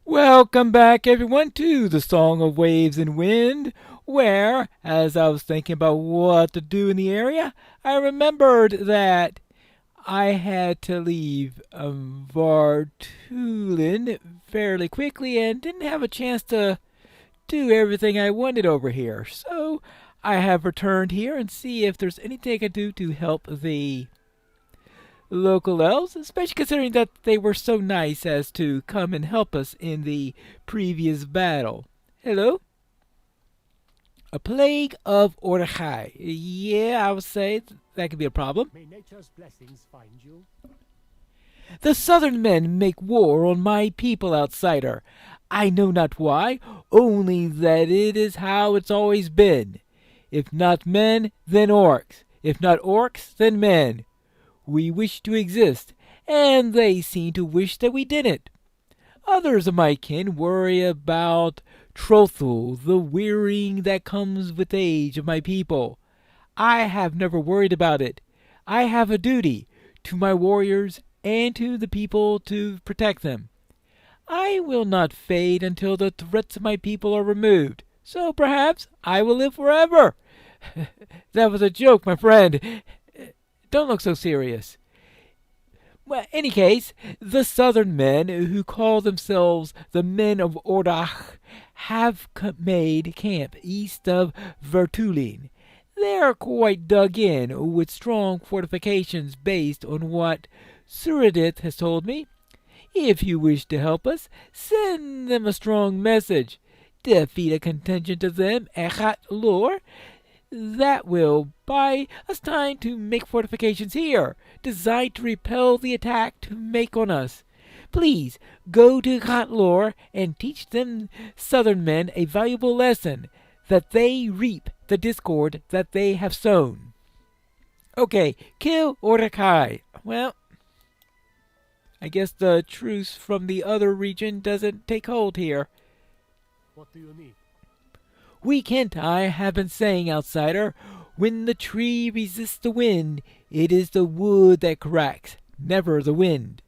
Welcome back, everyone, to the Song of Waves and Wind, where, as I was thinking about what to do in the area, I remembered that I had to leave Vartulin fairly quickly and didn't have a chance to do everything I wanted over here. So I have returned here and see if there's anything I can do to help the local elves, especially considering that they were so nice as to come and help us in the previous battle. Hello? A plague of Orachai. Yeah, I would say that could be a problem. May nature's blessings find you. The southern men make war on my people, outsider. I know not why, only that it is how it's always been. If not men, then orcs. If not orcs, then men. We wish to exist, and they seem to wish that we didn't. Others of my kin worry about trothel, the wearying that comes with age of my people. I have never worried about it. I have a duty to my warriors and to the people to protect them. I will not fade until the threats of my people are removed, so perhaps I will live forever. That was a joke, my friend. Don't look so serious. Well, in any case, the southern men, who call themselves the men of Ordach, have made camp east of Vertulin. They are quite dug in, with strong fortifications based on what Suradith has told me. If you wish to help us, send them a strong message. Defeat a contingent of them at Lor. That will buy us time to make fortifications here, designed to repel the attack to make on us. Please go to Katlor and teach them southern men a valuable lesson, that they reap the discord that they have sown. Okay, kill Orakai. Well, I guess the truce from the other region doesn't take hold here. What do you need? We Kentai have been saying, outsider, when the tree resists the wind, it is the wood that cracks, never the wind.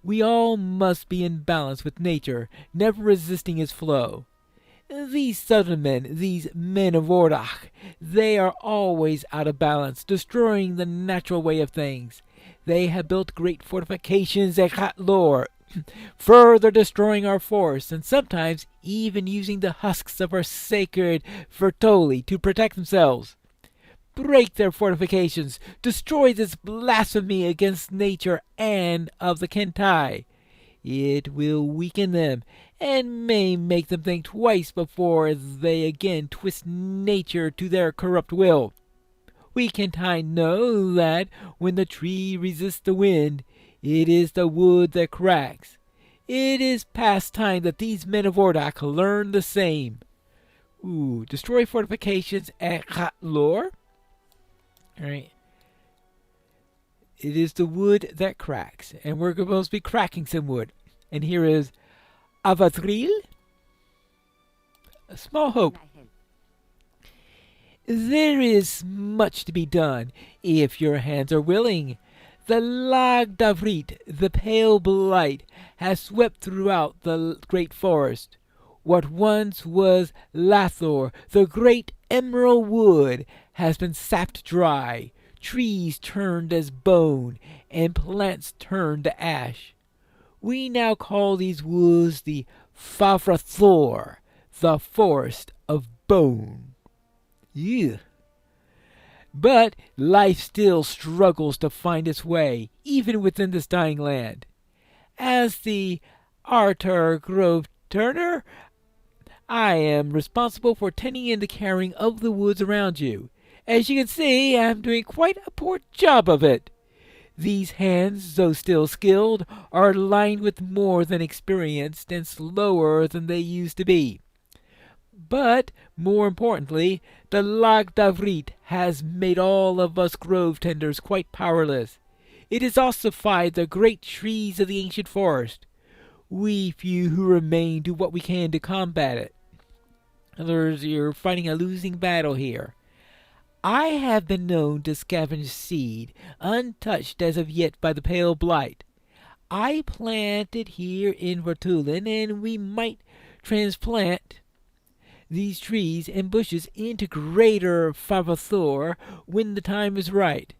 We all must be in balance with nature, never resisting its flow. These southern men, these men of Ordach, they are always out of balance, destroying the natural way of things. They have built great fortifications at Katlor, further destroying our forests, and sometimes even using the husks of our sacred Vertoli to protect themselves. Break their fortifications, destroy this blasphemy against nature and of the Kentai. It will weaken them, and may make them think twice before they again twist nature to their corrupt will. We Kentai know that when the tree resists the wind, it is the wood that cracks. It is past time that these men of Ordach learn the same. Destroy fortifications at Katlor. Alright. It is the wood that cracks, and we're supposed to be cracking some wood. And here is Avadril. A small hope. There is much to be done, if your hands are willing. The Lag Davrit, the pale blight, has swept throughout the great forest. What once was Lathor, the great emerald wood, has been sapped dry, trees turned as bone, and plants turned to ash. We now call these woods the Favrathor, the forest of bone. Ew. But life still struggles to find its way, even within this dying land. As the Arter Grove Turner, I am responsible for tending in the caring of the woods around you. As you can see, I'm doing quite a poor job of it. These hands, though still skilled, are lined with more than experienced and slower than they used to be. But, more importantly, the Lag Davrit has made all of us grove tenders quite powerless. It has ossified the great trees of the ancient forest. We few who remain do what we can to combat it. In other words, you're fighting a losing battle here. I have been known to scavenge seed, untouched as of yet by the pale blight. I planted here in Vertulen, and we might transplant these trees and bushes into greater Favathor when the time is right.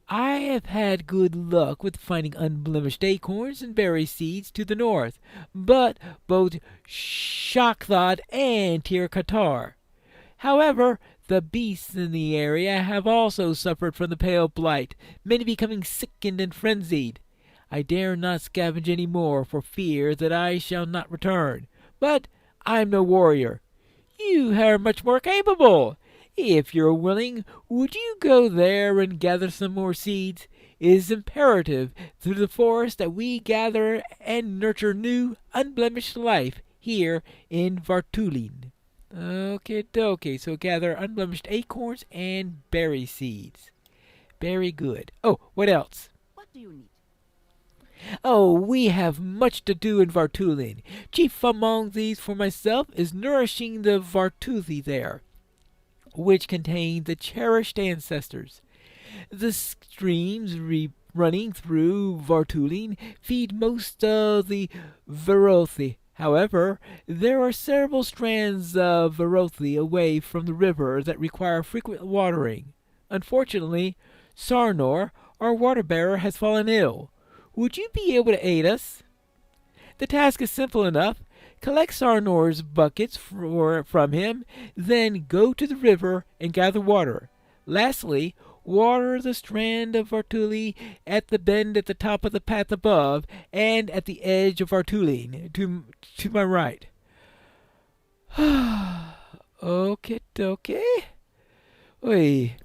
I have had good luck with finding unblemished acorns and berry seeds to the north, but both Shakthad and Tir Katar. However, the beasts in the area have also suffered from the pale blight, many becoming sickened and frenzied. I dare not scavenge any more for fear that I shall not return. But I'm no warrior. You are much more capable. If you're willing, would you go there and gather some more seeds? It is imperative through the forest that we gather and nurture new, unblemished life here in Vartulin. Okay, dokie. So gather unblemished acorns and berry seeds. Very good. Oh, what else? What do you need? Oh, we have much to do in Vartulin. Chief among these for myself is nourishing the Vartuthi there, which contain the cherished ancestors. The streams running through Vartulin feed most of the Verothi. However, there are several strands of Verothi away from the river that require frequent watering. Unfortunately, Sarnor, our water bearer, has fallen ill. Would you be able to aid us? The task is simple enough. Collect Sarnor's buckets from him, then go to the river and gather water. Lastly, water the strand of Vartuli at the bend at the top of the path above and at the edge of Vartulin to my right. Okay, dokie. Oy.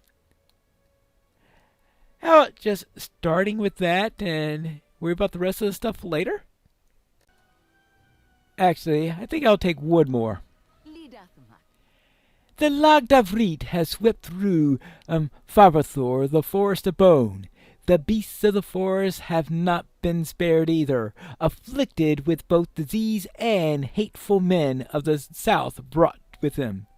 How about just starting with that and worry about the rest of the stuff later? Actually, I think I'll take wood more. The Lagdavrit has swept through Favathor, the forest of bone. The beasts of the forest have not been spared either, afflicted with both disease and hateful men of the south brought with them.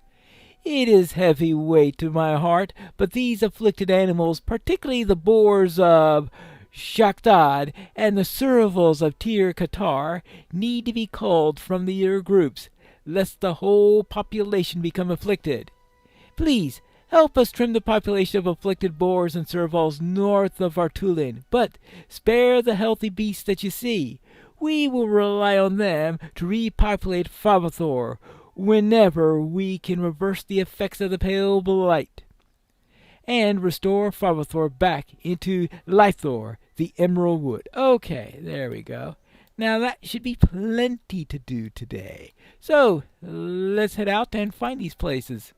It is heavy weight to my heart, but these afflicted animals, particularly the boars of Shakhdad and the servals of Tir Katar, need to be culled from their groups, lest the whole population become afflicted. Please, help us trim the population of afflicted boars and servals north of Vartulin, but spare the healthy beasts that you see. We will rely on them to repopulate Favathor whenever we can reverse the effects of the pale blight and restore Favathor back into Lythor, the Emerald Wood. Okay, there we go. Now that should be plenty to do today. So, let's head out and find these places.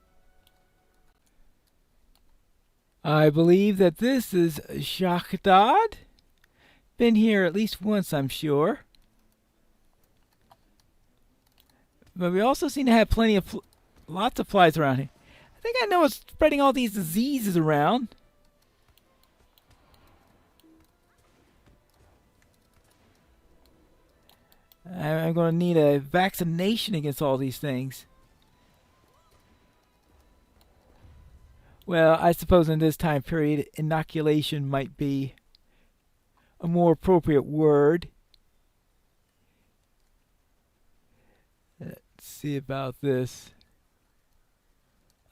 I believe that this is Shakhdad. Been here at least once, I'm sure. But we also seem to have plenty of lots of flies around here. I think I know what's spreading all these diseases around. I'm going to need a vaccination against all these things. Well, I suppose in this time period, inoculation might be a more appropriate word. Let's see about this.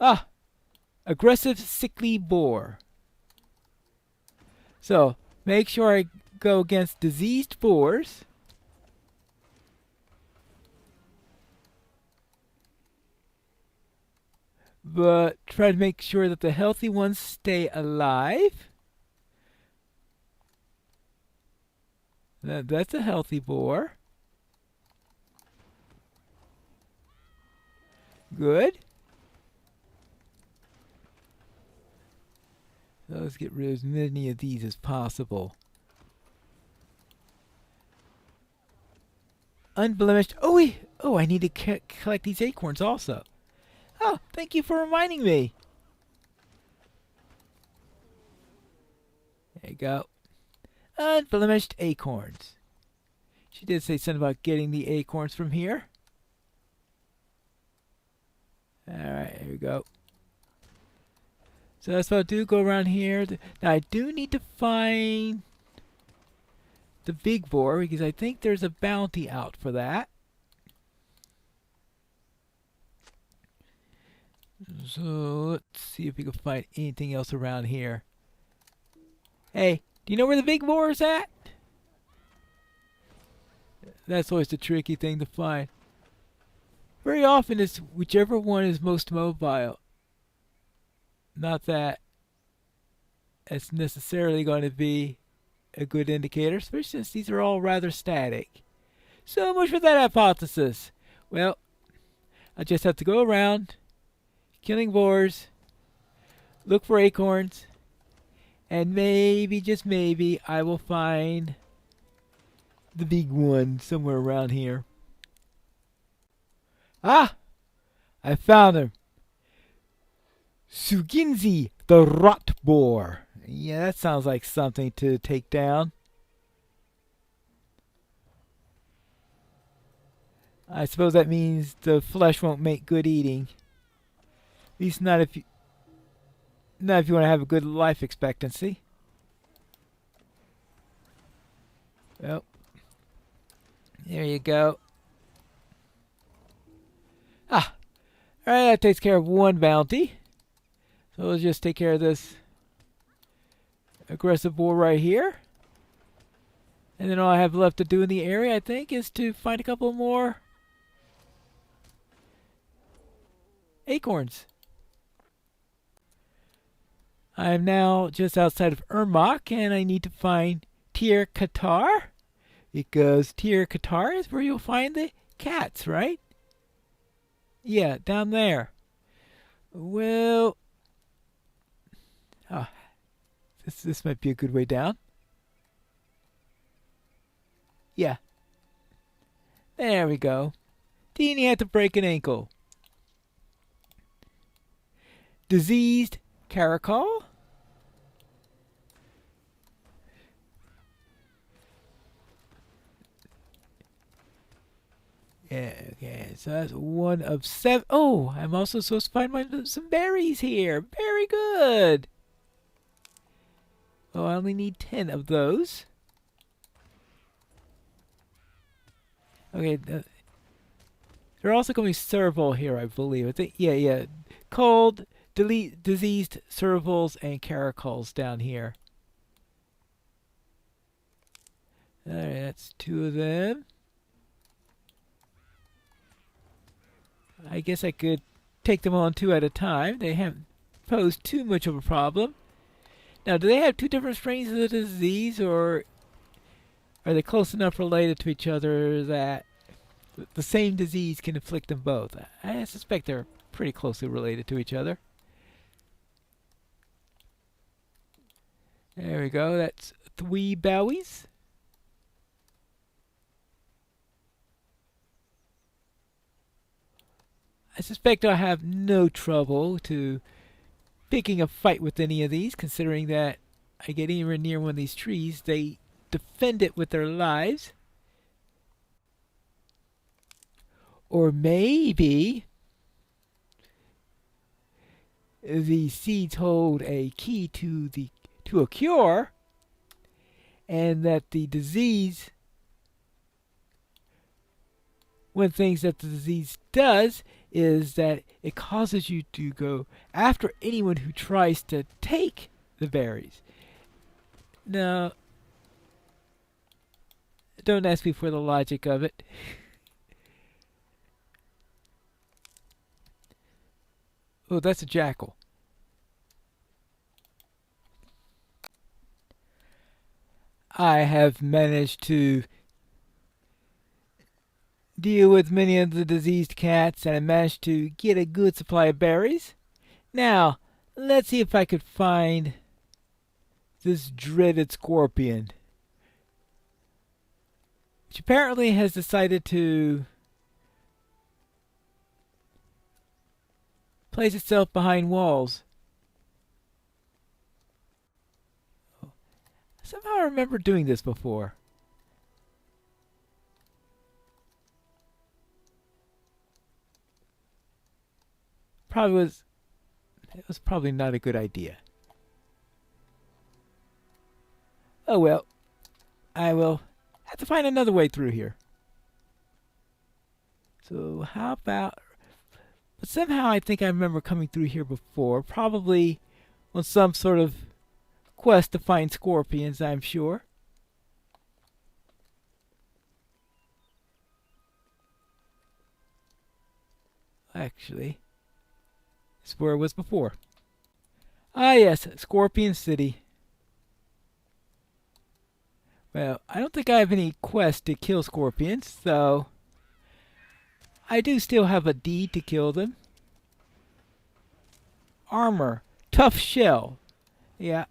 Ah! Aggressive sickly boar. So, make sure I go against diseased boars. But try to make sure that the healthy ones stay alive. That's a healthy boar. Good. So let's get rid of as many of these as possible. Unblemished. Oh, I need to collect these acorns also. Oh, thank you for reminding me. There you go. Unblemished acorns. She did say something about getting the acorns from here. Alright, here we go. So that's what I'll do. Go around here. Now I do need to find the big boar because I think there's a bounty out for that. So let's see if we can find anything else around here. Hey, do you know where the big boar is at? That's always the tricky thing to find. Very often it's whichever one is most mobile. Not that it's necessarily going to be a good indicator, especially since these are all rather static. So much for that hypothesis. Well, I just have to go around killing boars, look for acorns, and maybe, just maybe, I will find the big one somewhere around here. Ah! I found him. Suginzi, the rot boar. Yeah, that sounds like something to take down. I suppose that means the flesh won't make good eating. At least not if you want to have a good life expectancy. Well, there you go. Ah, alright, that takes care of one bounty. So we'll just take care of this aggressive boar right here. And then all I have left to do in the area, I think, is to find a couple more acorns. I am now just outside of Ermak, and I need to find Tir Qatar, because Tir Qatar is where you'll find the cats, right? Yeah, down there. Well, this might be a good way down. Yeah. There we go. Teeny had to break an ankle. Diseased caracol? Yeah, okay, so that's one of 7. Oh, I'm also supposed to find some berries here. Very good. Oh, I only need 10 of those. Okay, there are also going to be serval here, I believe. I think, yeah. Cold, diseased servals, and caracols down here. Alright, that's 2 of them. I guess I could take them on 2 at a time. They haven't posed too much of a problem. Now, do they have 2 different strains of the disease, or are they close enough related to each other that the same disease can afflict them both? I suspect they're pretty closely related to each other. There we go. That's 3 bowies. I suspect I'll have no trouble to picking a fight with any of these, considering that I get anywhere near one of these trees, they defend it with their lives. Or maybe the seeds hold a key to a cure, and that the disease, one of the things that the disease does is that it causes you to go after anyone who tries to take the berries. Now, don't ask me for the logic of it. Oh, that's a jackal. I have managed to deal with many of the diseased cats, and I managed to get a good supply of berries. Now, let's see if I could find this dreaded scorpion, which apparently has decided to place itself behind walls. Somehow I remember doing this before. It was probably not a good idea. Oh well, I will have to find another way through here. So how about... But somehow I think I remember coming through here before. Probably on some sort of quest to find scorpions, I'm sure. Actually, this is where it was before. Ah yes, Scorpion City. Well, I don't think I have any quest to kill scorpions, so I do still have a deed to kill them. Armor. Tough shell. Yeah,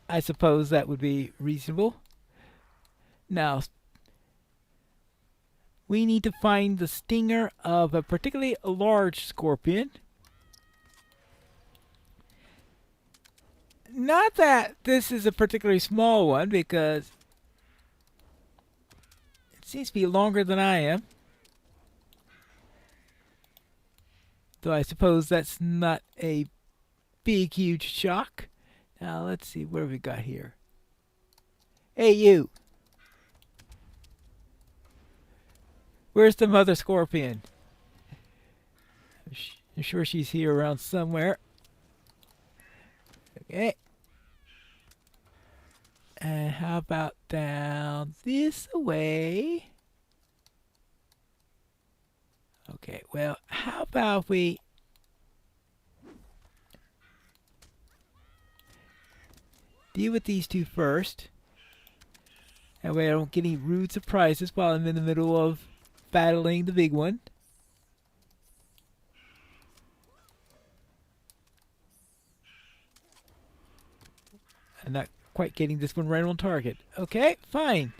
I suppose that would be reasonable. Now, we need to find the stinger of a particularly large scorpion. Not that this is a particularly small one, because it seems to be longer than I am. Though I suppose that's not a big, huge shock. Now, let's see, what have we got here? Hey, you! Where's the mother scorpion? I'm sure she's here around somewhere. Okay. And how about down this way? Okay, well, how about we... deal with these two first. That way I don't get any rude surprises while I'm in the middle of battling the big one. I'm not quite getting this one right on target. Okay, fine.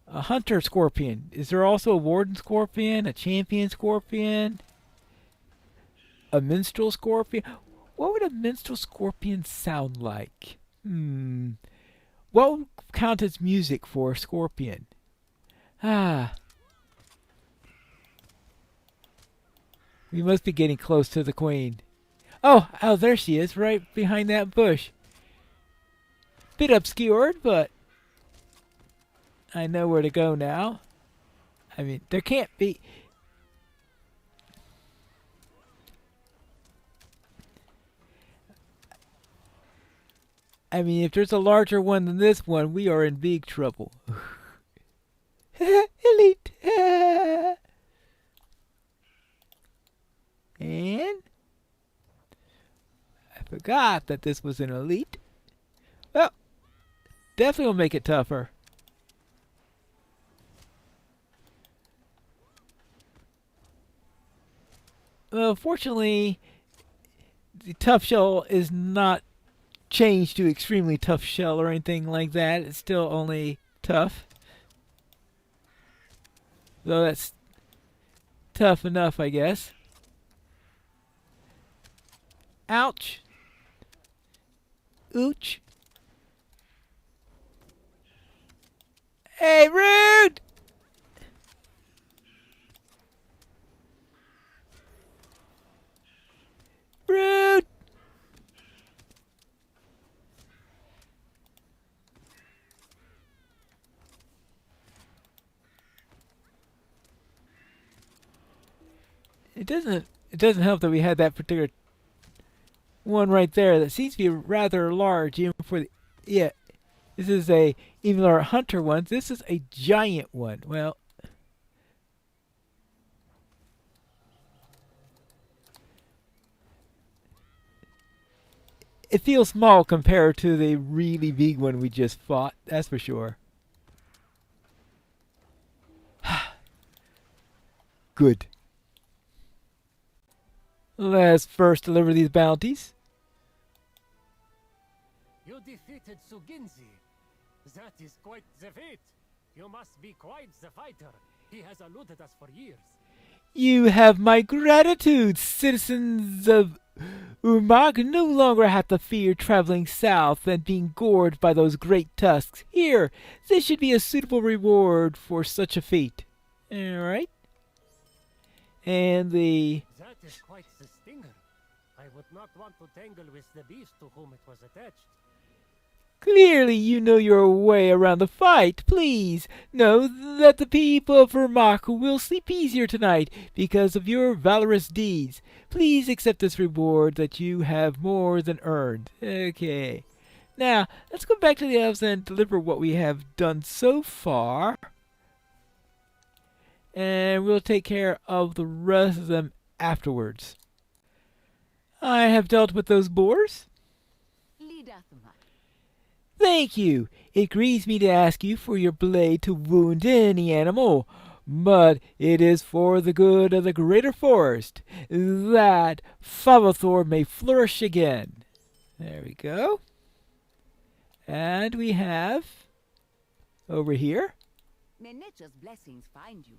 A hunter scorpion. Is there also a warden scorpion? A champion scorpion? A minstrel scorpion? What would a minstrel scorpion sound like? What would count as music for a scorpion? Ah. We must be getting close to the queen. Oh, there she is, right behind that bush. Bit obscured, but I know where to go now. I mean, there can't be... I mean, if there's a larger one than this one, we are in big trouble. Elite! And... I forgot that this was an elite. Well, definitely will make it tougher. Well, fortunately, the tough shell is not changed to extremely tough shell or anything like that. It's still only tough. Though that's tough enough, I guess. Ouch. Ooch. Hey, rude! Rude! It doesn't help that we had that particular one right there that seems to be rather large even for the... Yeah, this is a... Even our hunter ones, this is a giant one. Well... It feels small compared to the really big one we just fought, that's for sure. Good. Let's first deliver these bounties. You defeated Suginzi. That is quite the feat. You must be quite the fighter. He has eluded us for years. You have my gratitude, citizens of Umbar. No longer have to fear traveling south and being gored by those great tusks. Here, this should be a suitable reward for such a feat. Alright. And the... That is quite the stinger. I would not want to tangle with the beast to whom it was attached. Clearly you know your way around the fight. Please know that the people of Vermach will sleep easier tonight because of your valorous deeds. Please accept this reward that you have more than earned. Okay. Now, let's go back to the elves and deliver what we have done so far. And we'll take care of the rest of them afterwards. I have dealt with those boars. Thank you. It grieves me to ask you for your blade to wound any animal, but it is for the good of the greater forest, that Favathor may flourish again. There we go. And we have over here. May nature's blessings find you.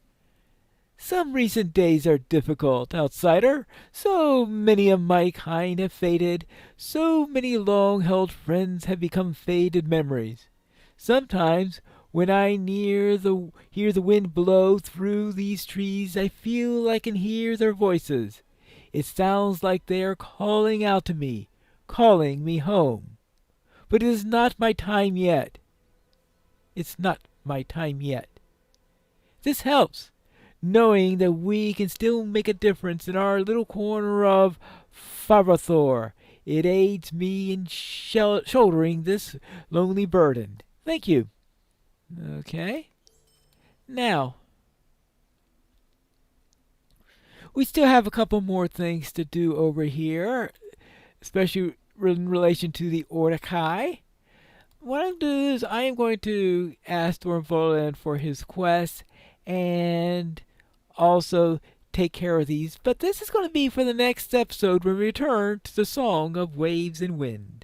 Some recent days are difficult, outsider. So many of my kind have faded. So many long-held friends have become faded memories. Sometimes, when I hear the wind blow through these trees, I feel I can hear their voices. It sounds like they are calling out to me, calling me home. But it is not my time yet. It's not my time yet. This helps, knowing that we can still make a difference in our little corner of Favathor. It aids me in shouldering this lonely burden. Thank you. Okay. Now, we still have a couple more things to do over here, especially in relation to the Orcakai. What I'm doing is I am going to ask Stormvoland for his quest and also take care of these. But this is going to be for the next episode when we return to the Song of Waves and Wind.